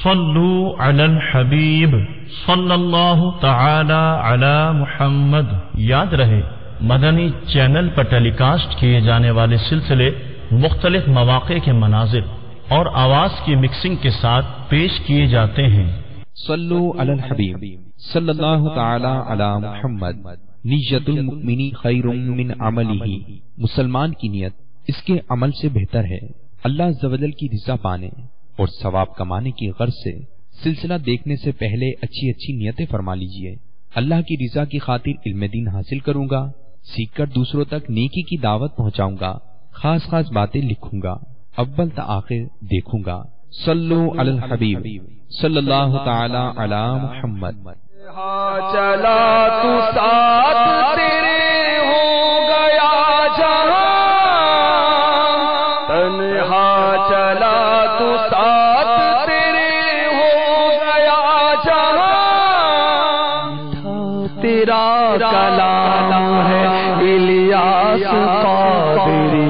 صلو علی الحبیب صلی اللہ تعالی علی محمد۔ یاد رہے مدنی چینل پر ٹیلی کاسٹ کیے جانے والے سلسلے مختلف مواقع کے مناظر اور آواز کی مکسنگ کے ساتھ پیش کیے جاتے ہیں۔ صلو علی الحبیب صلی اللہ تعالی علی محمد۔ نیت المؤمن خیر من عملہ، مسلمان کی نیت اس کے عمل سے بہتر ہے۔ اللہ عز و جل کی رضا پانے اور ثواب کمانے کی غرض سے سلسلہ دیکھنے سے پہلے اچھی اچھی نیتیں فرما لیجئے۔ اللہ کی رضا کی خاطر علم دین حاصل کروں گا، سیکھ کر دوسروں تک نیکی کی دعوت پہنچاؤں گا، خاص خاص باتیں لکھوں گا، اول تا آخر دیکھوں گا۔ صلو علی الحبیب صلی اللہ تعالی علی محمد۔ چلا تو ساتھ تیرے ہو گیا جہاں، تنہا چلا تو ساتھ تیرے ہو گیا جہاں، تیرا کلام ہے الیاس قادری،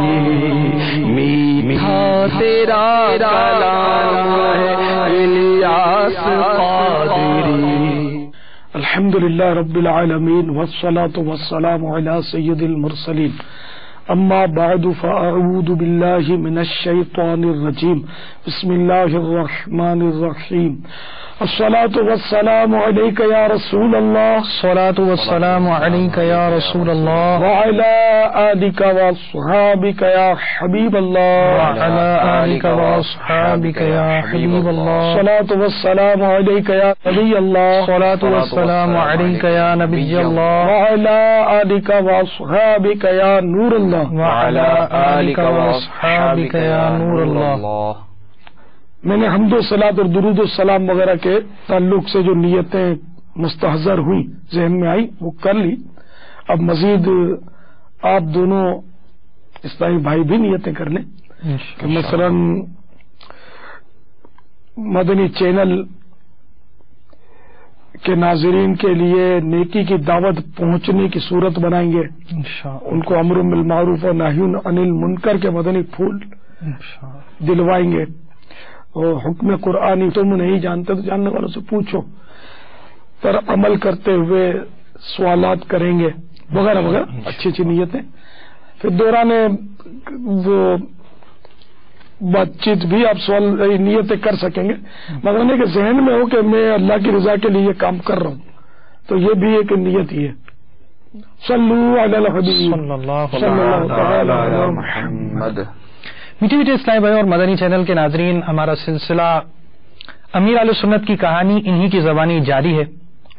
میٹھا تیرا کلام ہے الیاس قادری۔ الحمدللہ رب العالمین والصلاة والسلام علی سید المرسلین، اما بعد فاعوذ باللہ من الشیطان الرجیم، بسم اللہ الرحمن الرحیم۔ الصلاة والسلام علیک یا رسول اللہ، الصلاة والسلام علیک یا رسول اللہ، وعلی آلک واصحابک یا حبیب اللہ، وعلی آلک واصحابک یا حبیب اللہ، الصلاة والسلام علیک یا نبی اللہ، الصلاة والسلام علیک یا نبی اللہ، وعلی آلک واصحابک یا نور اللہ، وعلی آلک واصحابک یا نور اللہ۔ میں نے حمد و صلات اور درود و سلام وغیرہ کے تعلق سے جو نیتیں مستحضر ہوئی ذہن میں آئی وہ کر لی۔ اب مزید آپ دونوں اسلامی بھائی بھی نیتیں کر لیں کہ مثلا مدنی چینل کے ناظرین کے لیے نیکی کی دعوت پہنچنے کی صورت بنائیں گے، ان کو امر بالمعروف اور نہی عن المنکر کے مدنی پھول دلوائیں گے، اور حکم قرآنی تم نہیں جانتے تو جاننے والوں سے پوچھو پر عمل کرتے ہوئے سوالات کریں گے وغیرہ وغیرہ، اچھی اچھی نیتیں۔ پھر دوران وہ بات چیت بھی آپ سوال نیتیں کر سکیں گے، مگر کہ ذہن میں ہو کہ میں اللہ کی رضا کے لیے کام کر رہا ہوں، تو یہ بھی ایک نیت ہی ہے۔ صلو علی الحبیب صلی اللہ تعالی علی محمد۔ میٹھے میٹھے اسلامی بھائی اور مدنی چینل کے ناظرین، ہمارا سلسلہ امیر اہل سنت کی کہانی انہی کی زبانی جاری ہے،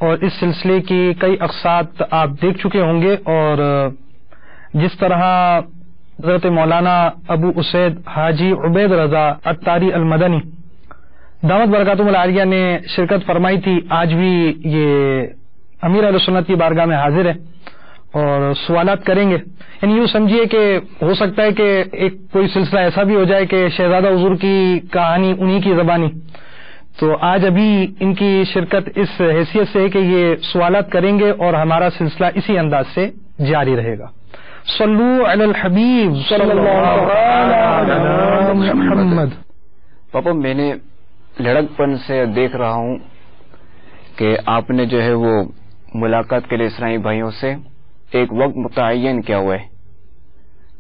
اور اس سلسلے کی کئی اقساط آپ دیکھ چکے ہوں گے، اور جس طرح حضرت مولانا ابو اسید حاجی عبید رضا عطاری المدنی دامت برکاتہم العالیہ نے شرکت فرمائی تھی، آج بھی یہ امیر اہل سنت کی بارگاہ میں حاضر ہے اور سوالات کریں گے۔ یعنی یوں سمجھیے کہ ہو سکتا ہے کہ ایک کوئی سلسلہ ایسا بھی ہو جائے کہ شہزادہ حضور کی کہانی انہی کی زبانی، تو آج ابھی ان کی شرکت اس حیثیت سے ہے کہ یہ سوالات کریں گے اور ہمارا سلسلہ اسی انداز سے جاری رہے گا۔ صلو علی الحبیب صلی اللہ علی محمد۔ پاپا میں نے لڑک پن سے دیکھ رہا ہوں کہ آپ نے جو ہے وہ ملاقات کے لیے اسلامی بھائیوں سے ایک وقت متعین کیا ہوا ہے،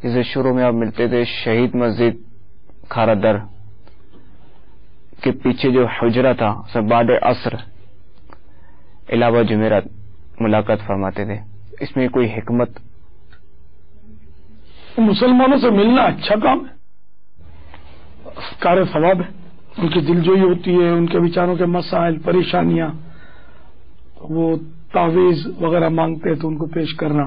جسے شروع میں آپ ملتے تھے شہید مسجد کھارا در کے پیچھے جو حجرہ تھا، سب بعد عصر علاوہ جمعرات ملاقات فرماتے تھے، اس میں کوئی حکمت؟ مسلمانوں سے ملنا اچھا کام ہے، کار ثواب ہے، ان کی دلجوئی ہوتی ہے، ان کے بیچاروں کے مسائل پریشانیاں، وہ تعویذ وغیرہ مانگتے ہیں تو ان کو پیش کرنا۔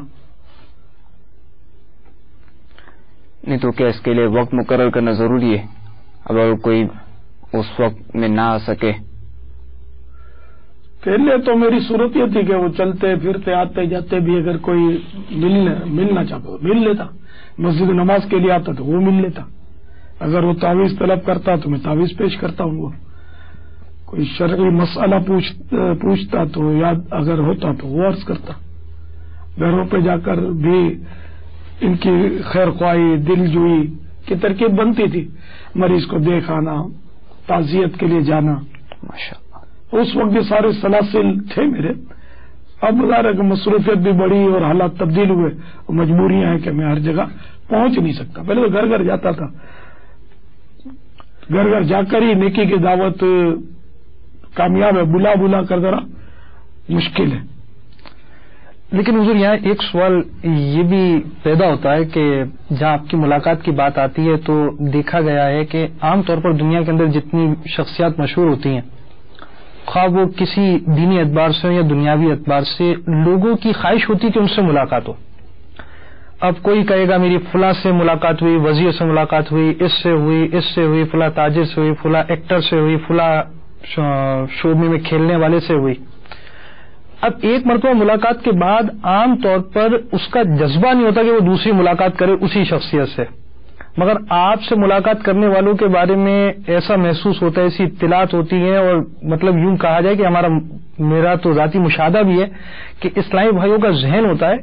نہیں تو کیا اس کے لیے وقت مقرر کرنا ضروری ہے؟ اگر کوئی اس وقت میں نہ آ سکے؟ پہلے تو میری صورت یہ تھی کہ وہ چلتے پھرتے آتے جاتے بھی، اگر کوئی ملنا چاہتا تو مل لیتا، مسجد نماز کے لیے آتا تو وہ مل لیتا، اگر وہ تعویذ طلب کرتا تو میں تعویذ پیش کرتا ہوں، وہ کوئی شرعی مسئلہ پوچھتا تو یاد اگر ہوتا تو وہ عرض کرتا۔ گھروں پہ جا کر بھی ان کی خیر خواہی دل جوئی کی ترکیب بنتی تھی، مریض کو دیکھ آنا، تعزیت کے لیے جانا، اس وقت یہ سارے سلاسل تھے میرے. اب ظاہر ہے کہ مصروفیت بھی بڑھی اور حالات تبدیل ہوئے, مجبوریاں ہیں کہ میں ہر جگہ پہنچ نہیں سکتا. پہلے تو گھر گھر جاتا تھا, گھر گھر جا کر ہی نیکی کی دعوت کامیاب ہے, بلا بلا کر ذرا مشکل ہے. لیکن حضور یہاں ایک سوال یہ بھی پیدا ہوتا ہے کہ جہاں آپ کی ملاقات کی بات آتی ہے تو دیکھا گیا ہے کہ عام طور پر دنیا کے اندر جتنی شخصیات مشہور ہوتی ہیں, خواہ وہ کسی دینی اعتبار سے یا دنیاوی اعتبار سے, لوگوں کی خواہش ہوتی کہ ان سے ملاقات ہو. اب کوئی کہے گا میری فلاں سے ملاقات ہوئی, وزیر سے ملاقات ہوئی, اس سے ہوئی, اس سے ہوئی, فلاں تاجر سے ہوئی, فلاں ایکٹر سے ہوئی, فلاں شعبے میں کھیلنے والے سے ہوئی. اب ایک مرتبہ ملاقات کے بعد عام طور پر اس کا جذبہ نہیں ہوتا کہ وہ دوسری ملاقات کرے اسی شخصیت سے, مگر آپ سے ملاقات کرنے والوں کے بارے میں ایسا محسوس ہوتا ہے, ایسی اطلاعات ہوتی ہیں, اور مطلب یوں کہا جائے کہ میرا تو ذاتی مشاہدہ بھی ہے کہ اسلامی بھائیوں کا ذہن ہوتا ہے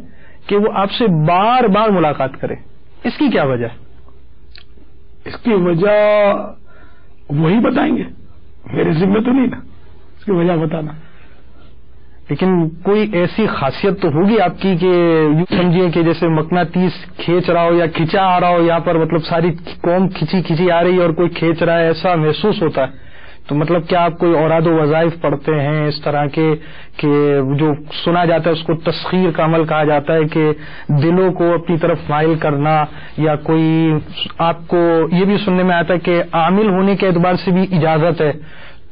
کہ وہ آپ سے بار بار ملاقات کرے. اس کی کیا وجہ ہے؟ اس کی وجہ وہی بتائیں گے, میرے ذمہ تو نہیں نا اس کی وجہ بتانا. لیکن کوئی ایسی خاصیت تو ہوگی آپ کی کہ یوں سمجھیے کہ جیسے مقناطیس کھینچ رہا ہو یا کھینچا آ رہا ہو, یہاں پر مطلب ساری قوم کھینچی آ رہی ہے اور کوئی کھینچ رہا ہے, ایسا محسوس ہوتا ہے. تو مطلب کیا آپ کوئی اوراد و وظائف پڑھتے ہیں اس طرح کے کہ جو سنا جاتا ہے اس کو تسخیر کا عمل کہا جاتا ہے کہ دلوں کو اپنی طرف مائل کرنا, یا کوئی آپ کو یہ بھی سننے میں آتا ہے کہ عامل ہونے کے اعتبار سے بھی اجازت ہے,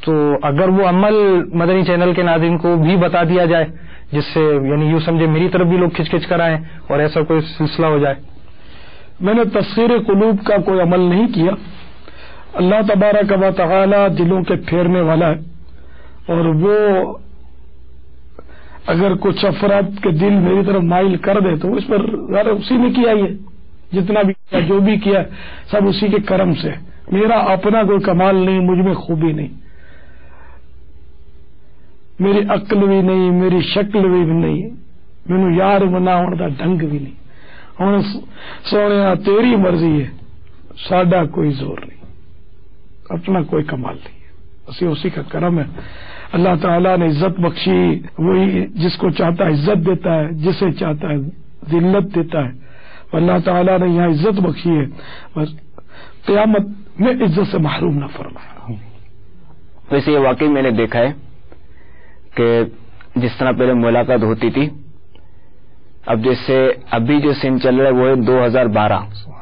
تو اگر وہ عمل مدنی چینل کے ناظرین کو بھی بتا دیا جائے جس سے یعنی یوں سمجھے میری طرف بھی لوگ کھچ کر آئیں اور ایسا کوئی سلسلہ ہو جائے. میں نے تسخیر قلوب کا کوئی عمل نہیں کیا. اللہ تبارک و تعالی دلوں کے پھیرنے والا ہے, اور وہ اگر کچھ افراد کے دل میری طرف مائل کر دے تو اس پر ذرا اسی نے کیا, یہ جتنا بھی کیا جو بھی کیا سب اسی کے کرم سے. میرا اپنا کوئی کمال نہیں, مجھ میں خوبی نہیں, میری عقل بھی نہیں, میری شکل بھی نہیں, مینو یار منا ہونے کا ڈنگ بھی نہیں. ہوں سونے تیری مرضی ہے, ساڈا کوئی زور نہیں, اپنا کوئی کمال نہیں ہے, اسی کا کرم ہے. اللہ تعالیٰ نے عزت بخشی, وہی جس کو چاہتا ہے عزت دیتا ہے, جسے چاہتا ہے ذلت دیتا ہے. اللہ تعالیٰ نے یہاں عزت بخشی ہے, بس قیامت میں عزت سے محروم نہ فرمائے. ویسے یہ واقعی میں نے دیکھا ہے کہ جس طرح پہلے ملاقات ہوتی تھی, اب جیسے ابھی جو سین چل رہا ہے وہ ہے 2012,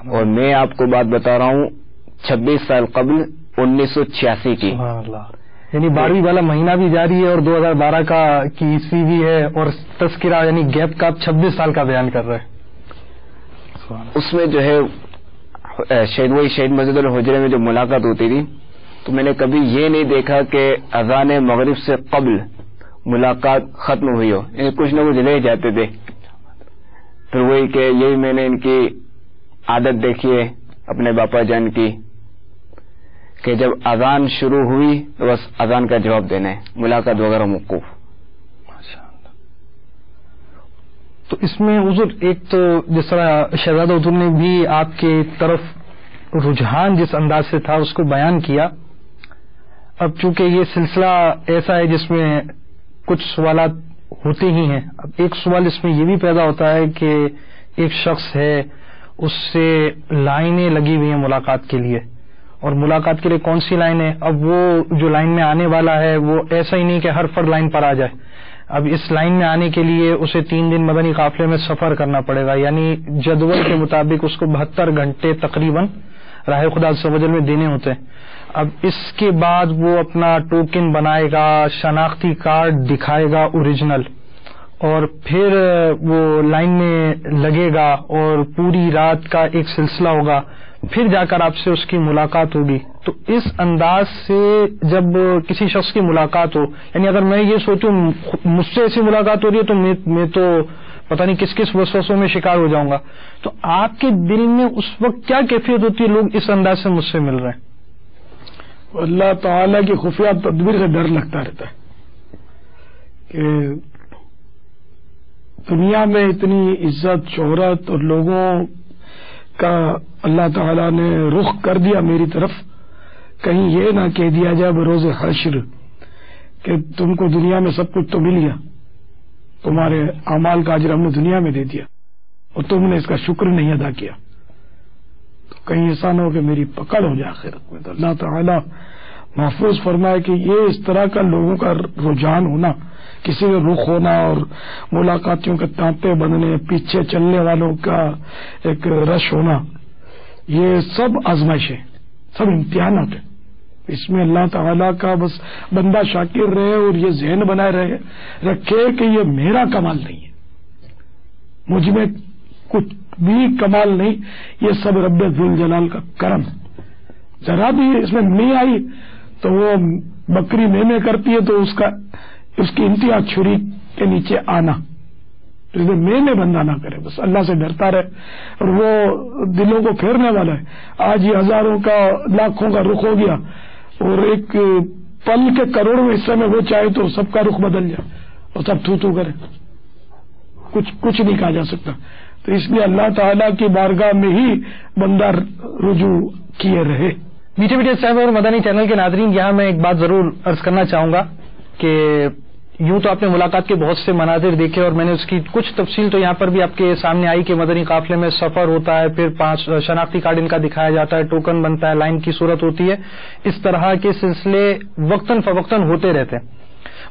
اور میں آپ کو بات بتا رہا ہوں 26 سال قبل 1986 کی. یعنی 12ویں والا مہینہ بھی جاری ہے اور 2012 کا کی عیسوی بھی ہے, اور تذکرہ یعنی گیپ کا 26 سال کا بیان کر رہے ہیں. اس میں جو ہے شہید مسجد الحجرے میں جو ملاقات ہوتی تھی تو میں نے کبھی یہ نہیں دیکھا کہ اذان مغرب سے قبل ملاقات ختم ہوئی ہو, یعنی کچھ نہ کچھ لے جاتے تھے. پھر وہی کہ یہی میں نے ان کی عادت دیکھی ہے اپنے باپا جان کی کہ جب اذان شروع ہوئی تو بس اذان کا جواب دینا ہے, ملاقات وغیرہ موقوف. تو اس میں حضور ایک تو جس طرح شہزادہ حضور نے بھی آپ کی طرف رجحان جس انداز سے تھا اس کو بیان کیا. اب چونکہ یہ سلسلہ ایسا ہے جس میں کچھ سوالات ہوتے ہی ہیں, اب ایک سوال اس میں یہ بھی پیدا ہوتا ہے کہ ایک شخص ہے, اس سے لائنیں لگی ہوئی ہیں ملاقات کے لیے, اور ملاقات کے لیے کون سی لائن ہے؟ اب وہ جو لائن میں آنے والا ہے وہ ایسا ہی نہیں کہ ہر فرد لائن پر آ جائے. اب اس لائن میں آنے کے لیے اسے 3 دن مدنی قافلے میں سفر کرنا پڑے گا, یعنی جدول کے مطابق اس کو 72 گھنٹے تقریباً راہ خدا عز و جل میں دینے ہوتے ہیں. اب اس کے بعد وہ اپنا ٹوکن بنائے گا, شناختی کارڈ دکھائے گا اوریجنل, اور پھر وہ لائن میں لگے گا اور پوری رات کا ایک سلسلہ ہوگا, پھر جا کر آپ سے اس کی ملاقات ہوگی. تو اس انداز سے جب کسی شخص کی ملاقات ہو, یعنی اگر میں یہ سوچوں مجھ سے ایسی ملاقات ہو رہی ہے تو میں تو پتہ نہیں کس کس وسوسوں میں شکار ہو جاؤں گا. تو آپ کے دل میں اس وقت کیا کیفیت ہوتی ہے, لوگ اس انداز سے مجھ سے مل رہے ہیں؟ اللہ تعالیٰ کی خفیہ تدبیر سے ڈر لگتا رہتا ہے کہ دنیا میں اتنی عزت شہرت اور لوگوں کا اللہ تعالیٰ نے رخ کر دیا میری طرف, کہیں یہ نہ کہہ دیا جائے بروز حشر کہ تم کو دنیا میں سب کچھ تو مل گیا، تمہارے اعمال کا اجر ہم نے دنیا میں دے دیا اور تم نے اس کا شکر نہیں ادا کیا، تو کہیں ایسا نہ ہو کہ میری پکڑ ہو جائے آخرت میں۔ تو اللہ تعالی محفوظ فرمائے کہ یہ اس طرح کا لوگوں کا رجحان ہونا، کسی کا رخ ہونا اور ملاقاتیوں کے تانتے بندنے، پیچھے چلنے والوں کا ایک رش ہونا، یہ سب آزمائشیں، سب امتحانات ہیں۔ اس میں اللہ تعالیٰ کا بس بندہ شاکر رہے اور یہ ذہن بنائے رکھے کہ یہ میرا کمال نہیں ہے، مجھ میں کچھ بھی کمال نہیں، یہ سب رب ذوالجلال کا کرم ہے۔ ذرا بھی اس میں نہیں آئی تو وہ بکری میں کرتی ہے تو اس کی انتہا چھری کے نیچے آنا، اس میں بندہ نہ کرے، بس اللہ سے ڈرتا رہے، اور وہ دلوں کو پھیرنے والا ہے۔ آج یہ ہزاروں کا لاکھوں کا رخ ہو گیا اور ایک پل کے کروڑوں حصے میں وہ چاہے تو سب کا رخ بدل جائے اور سب تھو کرے، کچھ نہیں کہا جا سکتا۔ تو اس لیے اللہ تعالیٰ کی بارگاہ میں ہی بندہ رجوع کیے رہے۔ میٹھے میٹھے صاحب اور مدنی چینل کے ناظرین، یہاں میں ایک بات ضرور عرض کرنا چاہوں گا کہ یوں تو آپ نے ملاقات کے بہت سے مناظر دیکھے اور میں نے اس کی کچھ تفصیل تو یہاں پر بھی آپ کے سامنے آئی کہ مدنی قافلے میں سفر ہوتا ہے، پھر 5 شناختی کارڈ ان کا دکھایا جاتا ہے، ٹوکن بنتا ہے، لائن کی صورت ہوتی ہے، اس طرح کے سلسلے وقتاً فوقتاً ہوتے رہتے ہیں۔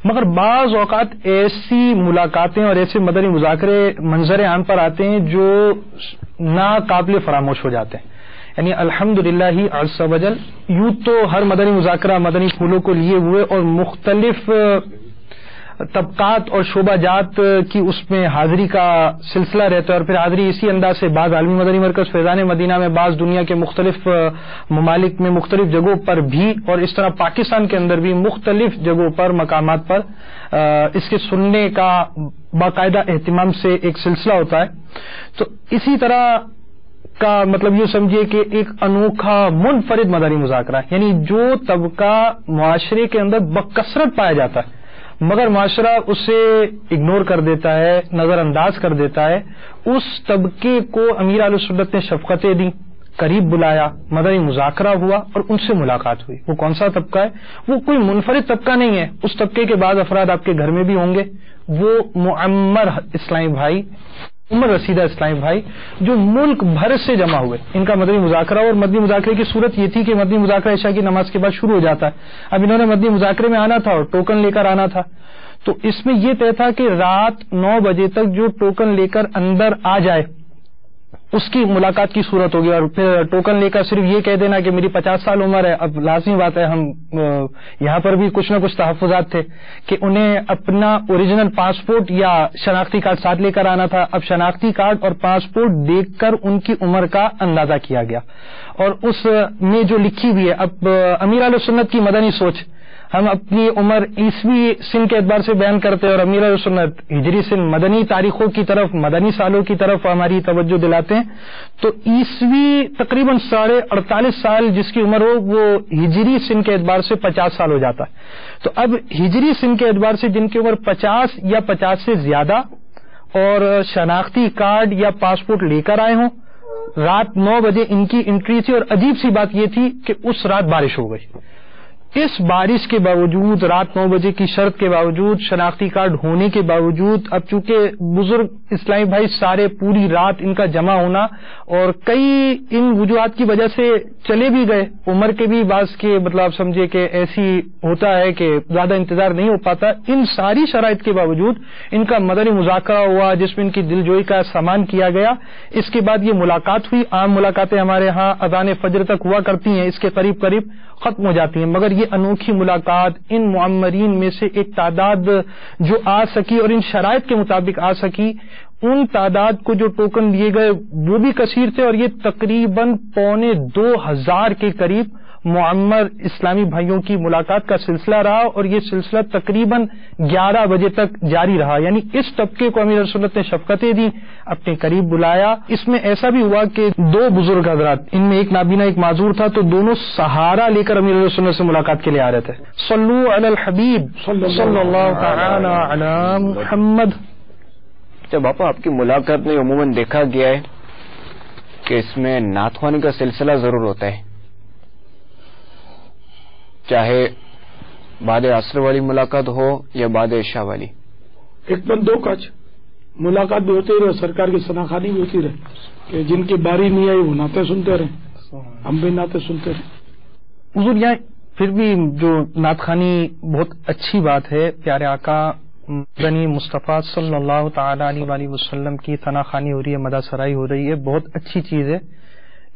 مگر بعض اوقات ایسی ملاقاتیں اور ایسے مدنی مذاکرے منظر عام پر آتے ہیں جو ناقابل فراموش ہو جاتے ہیں۔ یعنی الحمدللہ عز و جل یوں تو ہر مدنی مذاکرہ مدنی پھولوں کو لیے ہوئے اور مختلف طبقات اور شعبہ جات کی اس میں حاضری کا سلسلہ رہتا ہے، اور پھر حاضری اسی انداز سے بعض عالمی مدنی مرکز فیضان مدینہ میں، بعض دنیا کے مختلف ممالک میں مختلف جگہوں پر بھی، اور اس طرح پاکستان کے اندر بھی مختلف جگہوں پر مقامات پر اس کے سننے کا باقاعدہ اہتمام سے ایک سلسلہ ہوتا ہے۔ تو اسی طرح کا مطلب یہ سمجھیے کہ ایک انوکھا منفرد مدنی مذاکرہ، یعنی جو طبقہ معاشرے کے اندر بکثرت پایا جاتا ہے مگر معاشرہ اسے اگنور کر دیتا ہے، نظر انداز کر دیتا ہے، اس طبقے کو امیر اہل سنت نے شفقتیں دی، قریب بلایا، مدنی مذاکرہ ہوا اور ان سے ملاقات ہوئی۔ وہ کون سا طبقہ ہے؟ وہ کوئی منفرد طبقہ نہیں ہے، اس طبقے کے بعض افراد آپ کے گھر میں بھی ہوں گے، وہ معمر اسلامی بھائی، عمر رسیدہ اسلامی بھائی جو ملک بھر سے جمع ہوئے، ان کا مدنی مذاکرہ، اور مدنی مذاکرے کی صورت یہ تھی کہ مدنی مذاکرہ عشاء کی نماز کے بعد شروع ہو جاتا ہے۔ اب انہوں نے مدنی مذاکرے میں آنا تھا اور ٹوکن لے کر آنا تھا، تو اس میں یہ طے تھا کہ رات 9 بجے تک جو ٹوکن لے کر اندر آ جائے اس کی ملاقات کی صورت ہوگی، اور پھر ٹوکن لے کر صرف یہ کہہ دینا کہ میری 50 سال عمر ہے۔ اب لازمی بات ہے، ہم یہاں پر بھی کچھ نہ کچھ تحفظات تھے کہ انہیں اپنا اوریجنل پاسپورٹ یا شناختی کارڈ ساتھ لے کر آنا تھا۔ اب شناختی کارڈ اور پاسپورٹ دیکھ کر ان کی عمر کا اندازہ کیا گیا، اور اس میں جو لکھی ہوئی ہے، اب امیر اہل سنت کی مدنی سوچ، ہم اپنی عمر عیسوی سن کے اعتبار سے بیان کرتے ہیں اور امیر اہل سنت ہجری سن مدنی تاریخوں کی طرف، مدنی سالوں کی طرف ہماری توجہ دلاتے ہیں، تو عیسوی تقریباً 48.5 سال جس کی عمر ہو وہ ہجری سن کے اعتبار سے 50 سال ہو جاتا ہے۔ تو اب ہجری سن کے اعتبار سے جن کی عمر 50 یا 50 سے زیادہ اور شناختی کارڈ یا پاسپورٹ لے کر آئے ہوں، رات 9 بجے ان کی انٹری تھی، اور عجیب سی بات یہ تھی کہ اس رات بارش ہو گئی۔ اس بارش کے باوجود، رات 9 بجے کی شرط کے باوجود، شناختی کارڈ ہونے کے باوجود، اب چونکہ بزرگ اسلامی بھائی سارے پوری رات ان کا جمع ہونا، اور کئی ان وجوہات کی وجہ سے چلے بھی گئے، عمر کے بھی بعض کے مطلب آپ سمجھے کہ ایسی ہوتا ہے کہ زیادہ انتظار نہیں ہو پاتا، ان ساری شرائط کے باوجود ان کا مدنی مذاکرہ ہوا جس میں ان کی دل جوئی کا سامان کیا گیا۔ اس کے بعد یہ ملاقات ہوئی۔ عام ملاقاتیں ہمارے ہاں اذان فجر تک ہوا کرتی ہیں، اس کے قریب قریب ختم ہو جاتی ہیں، مگر یہ انوکھی ملاقات ان معمرین میں سے ایک تعداد جو آ سکی اور ان شرائط کے مطابق آ سکی، ان تعداد کو جو ٹوکن دیے گئے وہ بھی کثیر تھے، اور یہ تقریباً 2,25,000 کے قریب معمر اسلامی بھائیوں کی ملاقات کا سلسلہ رہا، اور یہ سلسلہ تقریباً 11 بجے تک جاری رہا۔ یعنی اس طبقے کو امیر سنت نے شفقتیں دی، اپنے قریب بلایا۔ اس میں ایسا بھی ہوا کہ 2 بزرگ حضرات، ان میں ایک نابینا ایک معذور تھا، تو دونوں سہارا لے کر امیر سنت سے ملاقات کے لیے آ رہے تھے۔ صلو علی الحبیب صلی اللہ تعالی علی محمد۔ جب باپا آپ کی ملاقات میں عموماً دیکھا گیا ہے کہ اس میں نعت خوانی کا سلسلہ ضرور ہوتا ہے، چاہے بعد عصر والی ملاقات ہو یا بعد عشاء والی؟ ایک بند دو کاج ملاقات بھی ہوتی رہے، سرکار کی ثناخوانی بھی ہوتی رہے کہ جن کی باری نہیں آئی وہ نعتیں سنتے رہے، ہم بھی نعتیں سنتے رہے۔ حضور یہاں پھر بھی جو نعت خوانی بہت اچھی بات ہے، پیارے آقا مدنی مصطفیٰ صلی اللہ تعالی علیہ وآلہ وسلم کی ثنا خوانی ہو رہی ہے، مدح سرائی ہو رہی ہے، بہت اچھی چیز ہے،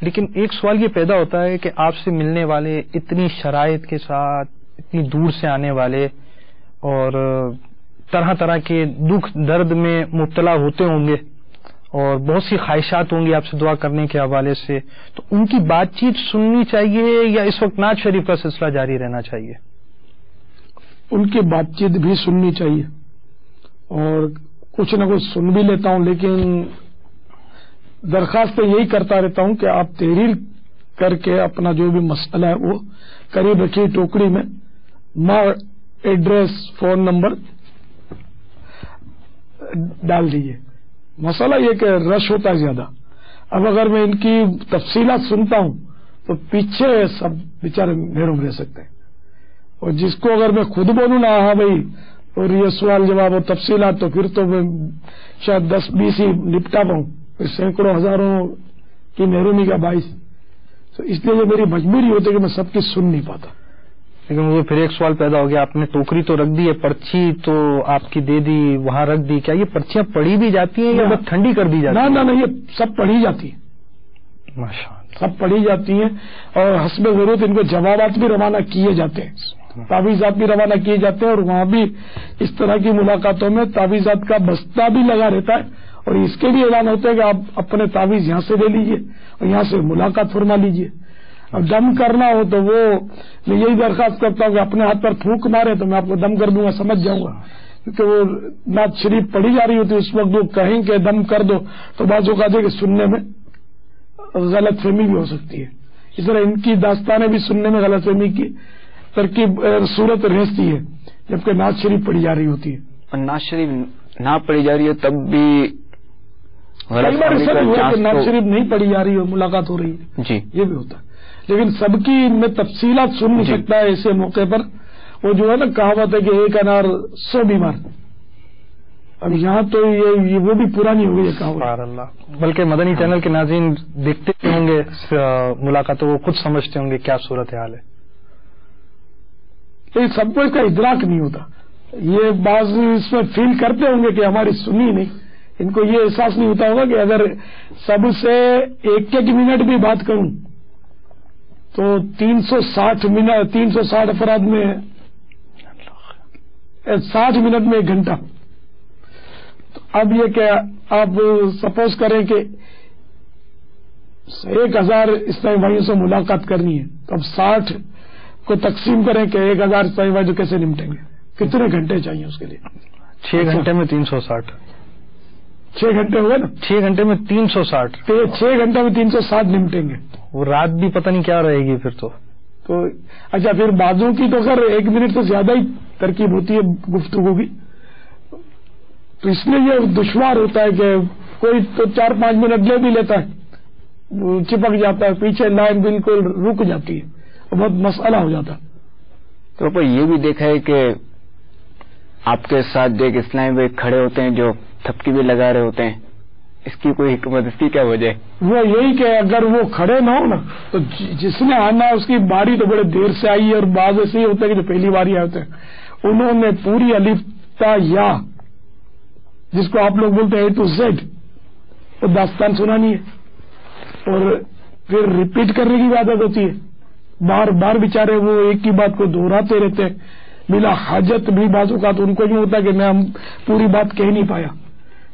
لیکن ایک سوال یہ پیدا ہوتا ہے کہ آپ سے ملنے والے اتنی شرائط کے ساتھ اتنی دور سے آنے والے اور طرح طرح کے دکھ درد میں مبتلا ہوتے ہوں گے اور بہت سی خواہشات ہوں گی آپ سے دعا کرنے کے حوالے سے، تو ان کی بات چیت سننی چاہیے یا اس وقت نعت شریف کا سلسلہ جاری رہنا چاہیے؟ ان کی بات چیت بھی سننی چاہیے اور کچھ نہ کچھ سن بھی لیتا ہوں، لیکن درخواست یہی کرتا رہتا ہوں کہ آپ تحریر کر کے اپنا جو بھی مسئلہ ہے وہ قریب رکھیے ٹوکری میں، ماں ایڈریس فون نمبر ڈال دیجیے۔ مسئلہ یہ کہ رش ہوتا ہے زیادہ، اب اگر میں ان کی تفصیلات سنتا ہوں تو پیچھے سب بیچارے محروم رہ سکتے ہیں، اور جس کو اگر میں خود بولوں نا ہاں بھائی اور یہ سوال جواب اور تفصیلات، تو پھر تو میں شاید 10-20 ہی نپٹا پاؤں، پھر سینکڑوں ہزاروں کی محرومی کا باعث، تو اس لیے یہ میری مجبوری ہوتی ہے کہ میں سب کی سن نہیں پاتا۔ لیکن وہ پھر ایک سوال پیدا ہو گیا، آپ نے ٹوکری تو رکھ دی ہے، پرچی تو آپ کی دے دی، وہاں رکھ دی، کیا یہ پرچیاں پڑھی بھی جاتی ہیں یا بس ٹھنڈی کر دی جاتی ہیں؟ نہ یہ سب پڑھی جاتی ہیں، ماشاءاللہ سب پڑھی جاتی ہیں، اور حسب ضرورت ان کو جوابات بھی روانہ کیے جاتے ہیں، تعویذات بھی روانہ کیے جاتے ہیں، اور وہاں بھی اس طرح کی ملاقاتوں میں تعویذات کا بستہ بھی لگا رہتا ہے، اور اس کے بھی اعلان ہوتا ہے کہ آپ اپنے تعویذ یہاں سے لے لیجئے اور یہاں سے ملاقات فرما لیجئے۔ اب دم کرنا ہو تو وہ میں یہی درخواست کرتا ہوں کہ اپنے ہاتھ پر پھونک مارے تو میں آپ کو دم کر دوں گا، سمجھ جاؤں گا، کیونکہ وہ نعت شریف پڑھی جا رہی ہوتی ہے، اس وقت وہ کہیں کہ دم کر دو تو بعض اوقات کہ سننے میں غلط فہمی بھی ہو سکتی ہے، اس طرح ان کی داستانیں بھی سننے میں غلط فہمی کی ترکیب صورت رہتی ہے جبکہ نعت شریف پڑھی جا رہی ہوتی ہے، اور نعت شریف نہ پڑھی جا رہی ہے تب بھی کئی بار ایسا بھی ہوا کہ نعت شریف نہیں پڑھی جا رہی ہے، ملاقات ہو رہی ہے، جی یہ بھی ہوتا ہے، لیکن سب کی میں تفصیلات سن نہیں سکتا ہے ایسے موقع پر، وہ جو ہے نا کہاوت ہے کہ ایک انار 100 بیمار، اب یہاں تو یہ وہ بھی پرانی ہو گئی ہے کہاوت۔ سبحان اللہ، بلکہ مدنی چینل کے ناظرین دیکھتے ہوں گے ملاقاتوں کو، خود سمجھتے ہوں گے کیا صورتحال ہے، سب کو اس کا ادراک نہیں ہوتا، یہ بعض اس میں فیل کرتے ہوں گے کہ ہماری سنی نہیں، ان کو یہ احساس نہیں ہوتا ہوگا کہ اگر سب سے ایک منٹ بھی بات کروں تو 360 افراد میں 60 منٹ میں 1 گھنٹہ، تو اب یہ کہ آپ سپوز کریں کہ 1000 اسلامی بھائیوں سے ملاقات کرنی ہے، تو اب 60 کو تقسیم کریں کہ 1000 اسلامی بھائی جو کیسے نمٹیں گے، کتنے گھنٹے چاہیے اس کے لیے؟ 6 گھنٹے میں 360، 6 گھنٹے ہوئے نا، 6 گھنٹے میں 360، 6 گھنٹے میں 360 نمٹیں گے، وہ رات بھی پتہ نہیں کیا رہے گی پھر تو اچھا پھر بازو کی تو خیر 1 منٹ سے زیادہ ہی ترکیب ہوتی ہے گفتگو کی، تو اس لیے یہ دشوار ہوتا ہے کہ کوئی تو 4-5 منٹ لے بھی لیتا ہے، چپک جاتا ہے، پیچھے لائن بالکل رک جاتی ہے، بہت مسئلہ ہو جاتا ہے۔ تو یہ بھی دیکھا ہے کہ آپ کے ساتھ ایک اسلامی بھائی کھڑے ہوتے ہیں جو تھپکی بھی لگا رہے ہوتے ہیں، اس کی کوئی حکمت، اس کی کیا وجہ ہے؟ وہ یہی کہ اگر وہ کھڑے نہ ہو نا تو جس نے آنا ہے اس کی باری تو بڑے دیر سے آئی ہے، اور بعض ایسے ہی ہوتا ہے کہ جو پہلی باری آئے ہوتے ہیں انہوں نے پوری الف تا یا جس کو آپ لوگ بولتے ہیں A to Z وہ داستان سنانی ہے، اور پھر ریپیٹ کرنے کی عادت ہوتی ہے، بار بار بیچارے وہ ایک ہی بات کو دہراتے رہتے ہیں بلا حاجت بھی، بعض اوقات ان کو یوں ہوتا ہے کہ میں پوری بات کہہ نہیں پایا،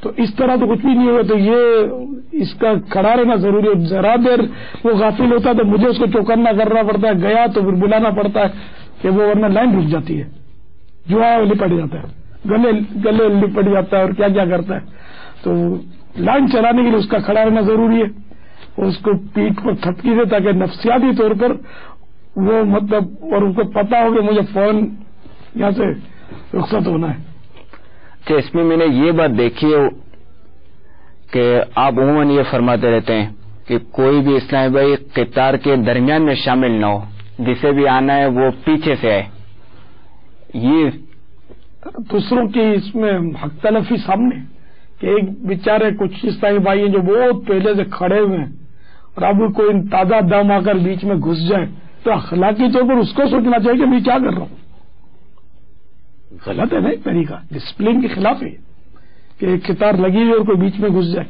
تو اس طرح تو کچھ بھی نہیں ہوگا، تو یہ اس کا کھڑا رہنا ضروری ہے، ذرا دیر وہ غافل ہوتا ہے تو مجھے اس کو چوکنا کرنا پڑتا ہے، گیا تو پھر بلانا پڑتا ہے کہ وہ ورنہ لائن رک جاتی ہے، جو ہے لپٹ جاتا ہے، گلے لپٹ جاتا ہے اور کیا کیا کرتا ہے، تو لائن چلانے کے لیے اس کا کھڑا رہنا ضروری ہے، اس کو پیٹھ پر تھپکی دے تاکہ نفسیاتی طور پر وہ مطلب، اور ان کو پتا ہو کہ مجھے فون یہاں سے رخصت ہونا ہے۔ کہ اس میں نے یہ بات دیکھی ہے کہ آپ عموماً یہ فرماتے رہتے ہیں کہ کوئی بھی اسلامی بھائی قطار کے درمیان میں شامل نہ ہو، جسے بھی آنا ہے وہ پیچھے سے آئے، یہ دوسروں کی اس میں حق تلفی سامنے کہ ایک بیچارے کچھ عیسائی بھائی ہیں جو بہت پہلے سے کھڑے ہوئے ہیں اور اب کوئی تازہ دم آ کر بیچ میں گھس جائے تو اخلاقی طور پر اس کو سوچنا چاہیے کہ میں کیا کر رہا ہوں. غلط ہے نا ایک طریقہ, ڈسپلن کے خلاف ہے کہ ایک قطار لگی ہوئی اور کوئی بیچ میں گھس جائے.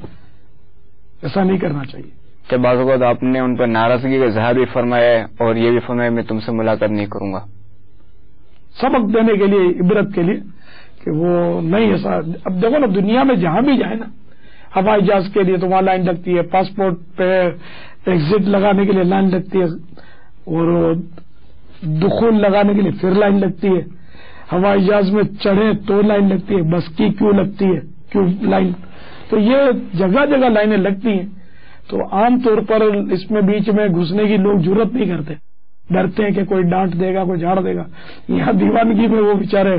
ایسا نہیں کرنا چاہیے. کہ بعض اوقات آپ نے ان پر ناراضگی کا اظہار بھی فرمایا ہے اور یہ بھی فرمایا میں تم سے ملاقات نہیں کروں گا, سبق دینے کے لیے, عبرت کے لیے کہ وہ نہیں ایسا. اب دیکھو نا دنیا میں جہاں بھی جائے نا, ہوائی جہاز کے لیے تو وہاں لائن لگتی ہے, پاسپورٹ پہ ایگزٹ لگانے کے لیے لائن لگتی ہے, اور دخول لگانے کے لیے پھر لائن لگتی ہے, ہوائی جہاز میں چڑھے تو لائن لگتی ہے, بس کی کیوں لگتی ہے, کیوں لائن. تو یہ جگہ جگہ لائنیں لگتی ہیں. تو عام طور پر اس میں بیچ میں گھسنے کی لوگ جرت نہیں کرتے, ڈرتے ہیں کہ کوئی ڈانٹ دے گا, کوئی جھاڑ دے گا. یہاں دیوانگی میں وہ بیچارے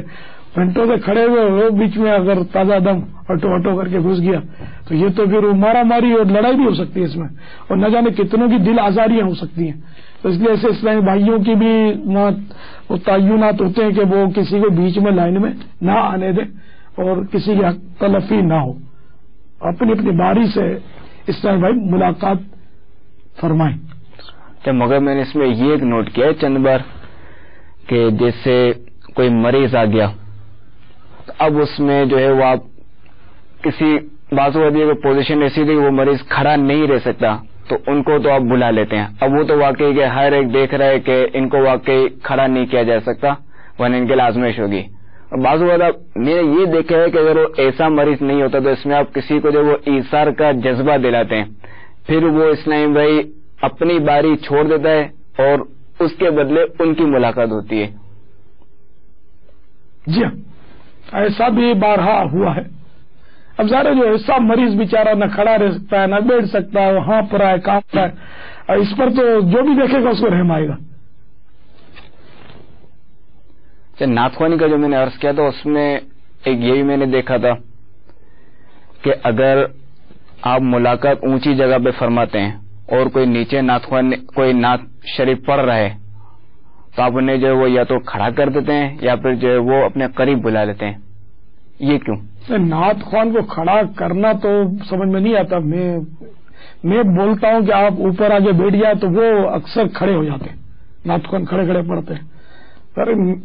گھنٹوں سے کھڑے ہوئے, وہ بیچ میں اگر تازہ دم ہٹو کر کے گھس گیا تو یہ تو پھر مارا ماری اور لڑائی بھی ہو سکتی ہے اس میں, اور نہ جانے کتنوں کی دل آزاریاں ہو سکتی ہیں. تو اس لیے ایسے اسلامی بھائیوں کی بھی وہ تعینات ہوتے ہیں کہ وہ کسی کو بیچ میں لائن میں نہ آنے دیں اور کسی کی حق تلفی نہ ہو. اپنی اپنی باری سے اسلامی بھائی ملاقات فرمائیں. مگر میں نے اس میں یہ ایک نوٹ کیا ہے چند بار کہ جیسے کوئی مریض آ گیا اب اس میں جو ہے وہ آپ کسی بازو ودی کی پوزیشن ایسی تھی کہ وہ مریض کھڑا نہیں رہ سکتا تو ان کو تو آپ بلا لیتے ہیں. اب وہ تو واقعی کہ ہر ایک دیکھ رہا ہے کہ ان کو واقعی کھڑا نہیں کیا جا سکتا ورنہ ان کے لیے آزمائش ہوگی. بعض اوقات میں نے یہ دیکھا ہے کہ اگر وہ ایسا مریض نہیں ہوتا تو اس میں آپ کسی کو جو وہ ایثار کا جذبہ دلاتے ہیں, پھر وہ اسلامی بھائی اپنی باری چھوڑ دیتا ہے اور اس کے بدلے ان کی ملاقات ہوتی ہے. جی ہاں, ایسا بھی بارہا ہوا ہے. اب ظاہر جو ایسا مریض بیچارہ نہ کھڑا رہ سکتا ہے نہ بیٹھ سکتا ہے, ہاں پر ہے کام پر ہے, اس پر تو جو بھی دیکھے گا اس کو رحم آئے گا. نعت خوانی کا جو میں نے عرض کیا تھا اس میں ایک یہ بھی میں نے دیکھا تھا کہ اگر آپ ملاقات اونچی جگہ پہ فرماتے ہیں اور کوئی نیچے نعت خوان کوئی نعت شریف پڑھ رہا ہے تو آپ انہیں جو ہے وہ یا تو کھڑا کر دیتے ہیں یا پھر جو ہے وہ اپنے قریب بلا لیتے ہیں. یہ کیوں؟ نعت خوان کو کھڑا کرنا تو سمجھ میں نہیں آتا. میں بولتا ہوں کہ آپ اوپر آگے بیٹھ جائے تو وہ اکثر کھڑے ہو جاتے ہیں, نعت خوان کھڑے کھڑے پڑھتے ہیں.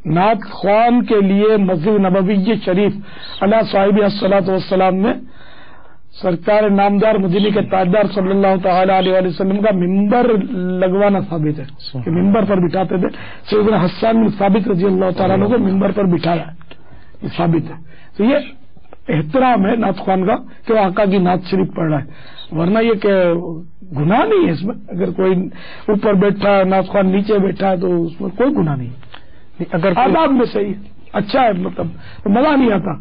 نعت خوان کے لیے مسجد نبوی شریف علی صاحب الصلاۃ والسلام میں سرکار نامدار مدینہ کے تاجدار صلی اللہ تعالی علیہ وسلم کا ممبر لگوانا ثابت ہے کہ ممبر پر بٹھاتے تھے. سیدنا حسان بن ثابت رضی اللہ تعالیٰ عنہ کو ممبر پر بٹھایا, یہ ثابت ہے. تو یہ احترام ہے نعت خوان کا کہ وہ آقا کی نعت شریف پڑھ رہا ہے, ورنہ یہ کہ گناہ نہیں ہے اس میں. اگر کوئی اوپر بیٹھا ہے نعت خوان نیچے بیٹھا ہے تو اس میں کوئی گناہ نہیں. اگر آداب میں صحیح اچھا ہے, مطلب مزہ نہیں آتا.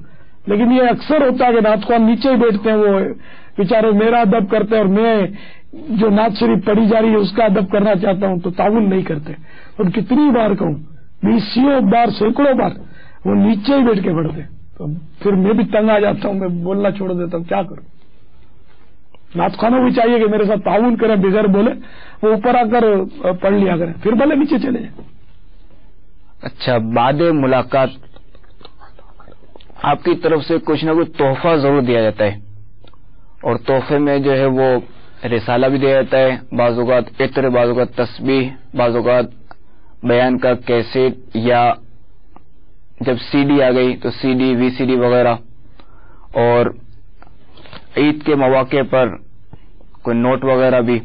لیکن یہ اکثر ہوتا ہے کہ نعت خوان نیچے ہی بیٹھتے ہیں, وہ بیچارے میرا ادب کرتے ہیں اور میں جو نعت شریف پڑھی جا رہی ہے اس کا ادب کرنا چاہتا ہوں تو تعاون نہیں کرتے. اور کتنی بار کہوں, 20 بار سینکڑوں بار وہ نیچے ہی بیٹھ کے پڑھتے ہیں. تو پھر میں بھی تنگ آ جاتا ہوں, میں بولنا چھوڑ دیتا ہوں, کیا کروں. نعت خوانوں بھی چاہیے کہ میرے ساتھ تعاون کریں, بغیر بولے وہ اوپر آ کر پڑھ لیا کریں, پھر بھلے نیچے چلے جائیں. اچھا, بعد ملاقات آپ کی طرف سے کچھ نہ کچھ تحفہ ضرور دیا جاتا ہے اور تحفے میں جو ہے وہ رسالہ بھی دیا جاتا ہے, بعض اوقات عطر, بعض اوقات تسبیح, بعض اوقات بیان کا کیسٹ, یا جب سی ڈی آ گئی تو سی ڈی, وی سی ڈی وغیرہ, اور عید کے مواقع پر کوئی نوٹ وغیرہ بھی.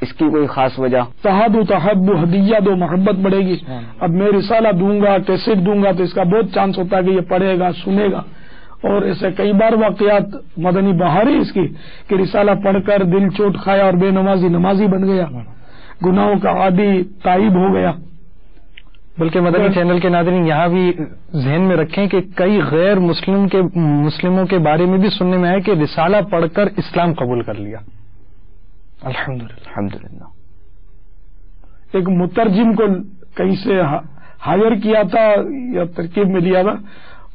اس کی کوئی خاص وجہ؟ تحب ہدیہ دو, محبت بڑھے گی. اب میں رسالہ دوں گا, کیسٹ دوں گا تو اس کا بہت چانس ہوتا ہے کہ یہ پڑھے گا, سنے گا. اور ایسے کئی بار واقعات مدنی بہاری اس کی کہ رسالہ پڑھ کر دل چوٹ کھایا اور بے نمازی نمازی بن گیا, گناہوں کا عادی تائب ہو گیا. بلکہ مدنی چینل کے ناظرین یہاں بھی ذہن میں رکھیں کہ کئی غیر مسلموں کے بارے میں بھی سننے میں آیا کہ رسالہ پڑھ کر اسلام قبول کر لیا. الحمدللہ. ایک مترجم کو کہیں سے ہائر کیا تھا یا ترکیب میں لیا تھا,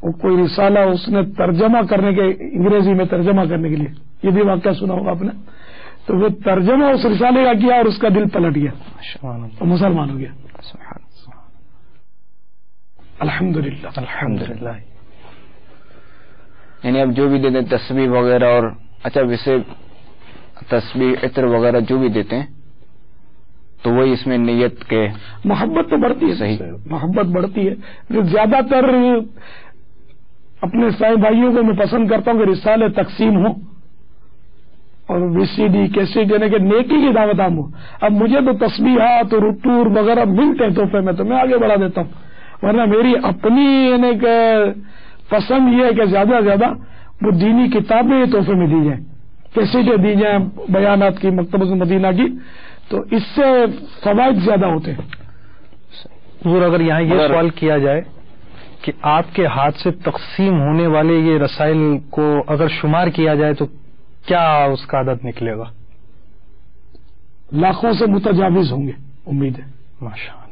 اور کوئی رسالہ اس نے ترجمہ کرنے کے, انگریزی میں ترجمہ کرنے کے لیے, یہ بھی واقعہ سنا ہوگا آپ نے. تو وہ ترجمہ اس رسالے کا کیا اور اس کا دل پلٹ گیا, مسلمان ہو گیا. الحمدللہ الحمدللہ. یعنی اب جو بھی دیتے ہیں تسبیح وغیرہ، اور اچھا ویسے تسبیح عطر وغیرہ جو بھی دیتے ہیں تو وہی اس میں نیت کے محبت تو بڑھتی ہے. صحیح. محبت بڑھتی ہے. جو زیادہ تر اپنے سائیں بھائیوں کو میں پسند کرتا ہوں کہ رسالے تقسیم ہوں اور وی سی ڈی کیسٹ دینے کے نیکی کی دعوت عام ہو. اب مجھے تو تسبیحات اور رٹور وغیرہ ملتے ہیں تحفے میں تو میں آگے بڑھا دیتا ہوں، ورنہ میری اپنی یعنی کہ پسند یہ ہے کہ زیادہ سے زیادہ وہ دینی کتابیں تحفے میں دی جائیں، کیسٹیں دی جائیں بیانات کی، مکتبۃ المدینہ کی، تو اس سے فوائد زیادہ ہوتے ہیں. حضور اگر یہاں یہ سوال کیا جائے کہ آپ کے ہاتھ سے تقسیم ہونے والے یہ رسائل کو اگر شمار کیا جائے تو کیا اس کا عدد نکلے گا؟ لاکھوں سے متجاوز ہوں گے، امید ہے. ماشاء اللہ.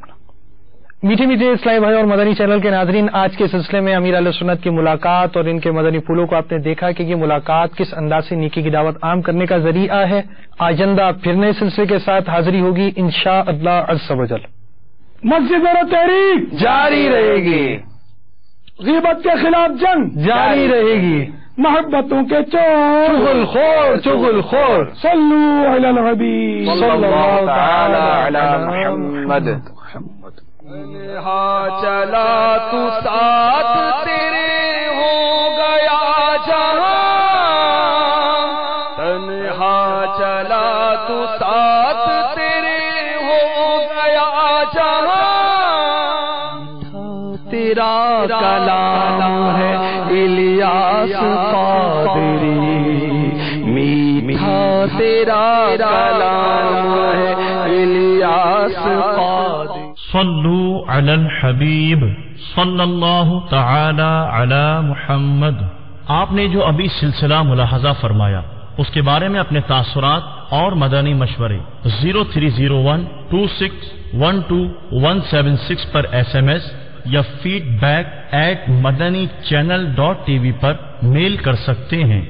میٹھے میٹھے اسلامی بھائی اور مدنی چینل کے ناظرین، آج کے سلسلے میں امیر اہل سنت کی ملاقات اور ان کے مدنی پھولوں کو آپ نے دیکھا کہ یہ ملاقات کس انداز سے نیکی کی دعوت عام کرنے کا ذریعہ ہے. آئندہ پھر نئے سلسلے کے ساتھ حاضری ہوگی انشاءاللہ عز و جل. مسجد اور تحریک جاری رہے گی، غیبت کے خلاف جنگ جاری رہے گی، محبتوں کے چغل خور چغل خور. صلو علی الحبیب صلی اللہ تعالی علی محمد. تنہا چلا تو ساتھ تیرے ہو گیا جہاں، تنہا چلا تو ساتھ تیرے ہو گیا جہاں. تیرا کلام ہے الیاس قادری، میٹھا تیرا کلام ہے الیاس قادری. صلو علی الحبیب صلی اللہ تعالی علی محمد. آپ نے جو ابھی سلسلہ ملاحظہ فرمایا اس کے بارے میں اپنے تاثرات اور مدنی مشورے 0301261276 پر SMS یا feedback@madanichannel.tv پر میل کر سکتے ہیں.